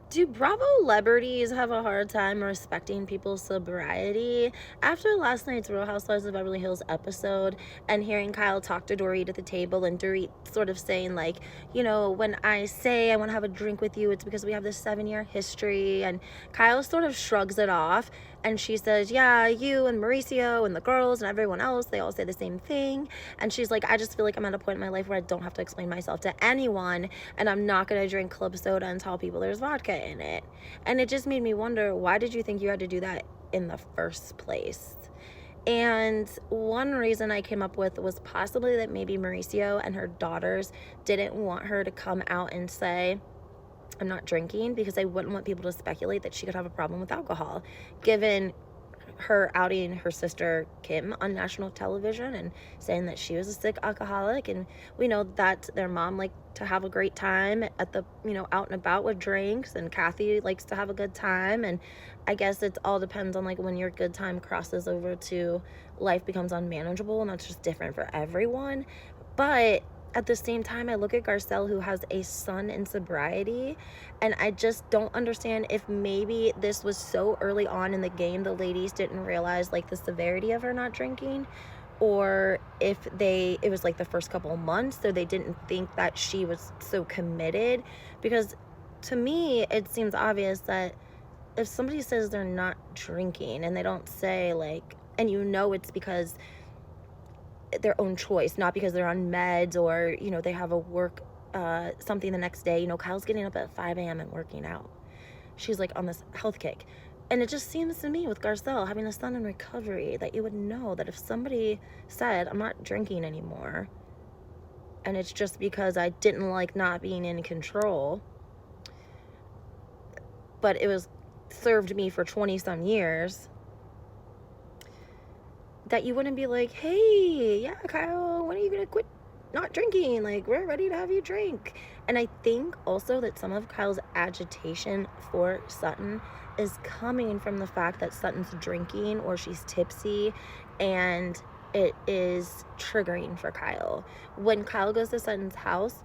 Do Bravo celebrities have a hard time respecting people's sobriety? After last night's Real Housewives of Beverly Hills episode and hearing Kyle talk to Dorit at the table and Dorit sort of saying like, when I say I want to have a drink with you, it's because we have this 7-year history. And Kyle sort of shrugs it off and she says, yeah, you and Mauricio and the girls and everyone else, they all say the same thing. And she's like, I just feel like I'm at a point in my life where I don't have to explain myself to anyone, and I'm not going to drink club soda and tell people there's vodka in it. And it just made me wonder, why did you think you had to do that in the first place? And one reason I came up with was possibly that maybe Mauricio and her daughters didn't want her to come out and say, I'm not drinking, because they wouldn't want people to speculate that she could have a problem with alcohol, given her outing her sister Kim on national television and saying that she was a sick alcoholic. And we know that their mom liked to have a great time at the out and about with drinks, and Kathy likes to have a good time. And I guess it all depends on like when your good time crosses over to life becomes unmanageable, and that's just different for everyone. But at the same time, I look at Garcelle, who has a son in sobriety, and I just don't understand if maybe this was so early on in the game the ladies didn't realize like the severity of her not drinking, or if it was like the first couple of months, so they didn't think that she was so committed. Because to me, it seems obvious that if somebody says they're not drinking and they don't say like, and it's because their own choice, not because they're on meds or they have a work something the next day. Kyle's getting up at 5 a.m. and working out. She's like on this health kick. And it just seems to me with Garcelle having a son in recovery that you would know that if somebody said, I'm not drinking anymore, and it's just because I didn't like not being in control, but it was served me for 20 some years, that you wouldn't be like, hey, yeah, Kyle, when are you gonna quit not drinking? Like, we're ready to have you drink. And I think also that some of Kyle's agitation for Sutton is coming from the fact that Sutton's drinking or she's tipsy, and it is triggering for Kyle. When Kyle goes to Sutton's house,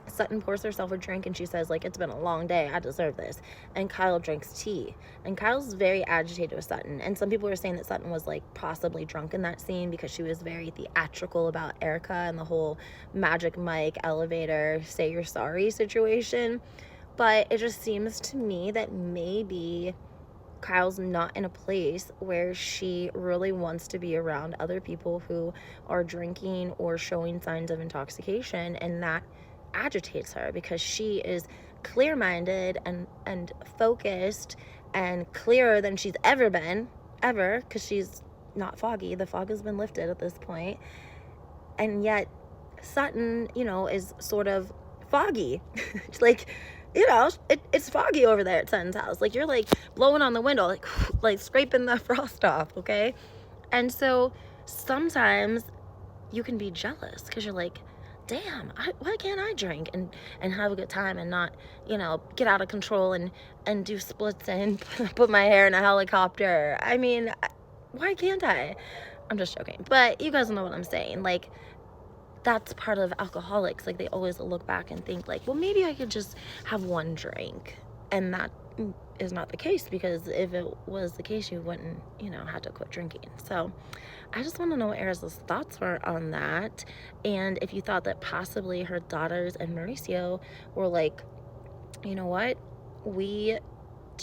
Sutton pours herself a drink and she says like, it's been a long day, I deserve this. And Kyle drinks tea, and Kyle's very agitated with Sutton. And some people were saying that Sutton was like possibly drunk in that scene because she was very theatrical about Erica and the whole Magic Mike elevator say you're sorry situation. But it just seems to me that maybe Kyle's not in a place where she really wants to be around other people who are drinking or showing signs of intoxication, and that agitates her because she is clear-minded and focused and clearer than she's ever been, because she's not foggy. The fog has been lifted at this point. And yet Sutton, is sort of foggy. Like, it's foggy over there at Sutton's house. Like, you're like blowing on the window, like scraping the frost off, okay? And so sometimes you can be jealous because you're like, damn, why can't I drink and have a good time and not, get out of control and do splits and put my hair in a helicopter? I mean, why can't I? I'm just joking. But you guys know what I'm saying. Like, that's part of alcoholics. Like, they always look back and think like, well, maybe I could just have one drink. And that is not the case, because if it was the case, you wouldn't, have to quit drinking. So I just want to know what Erica's thoughts were on that, and if you thought that possibly her daughters and Mauricio were like, you know what, we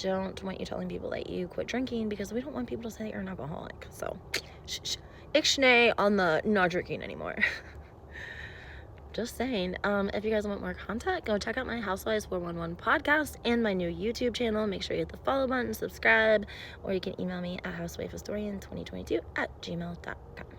don't want you telling people that you quit drinking because we don't want people to say that you're an alcoholic. So ixnay on the not drinking anymore. Just saying. If you guys want more content, go check out my Housewives 411 podcast and my new YouTube channel. Make sure you hit the follow button, subscribe, or you can email me at housewifehistorian2022@gmail.com.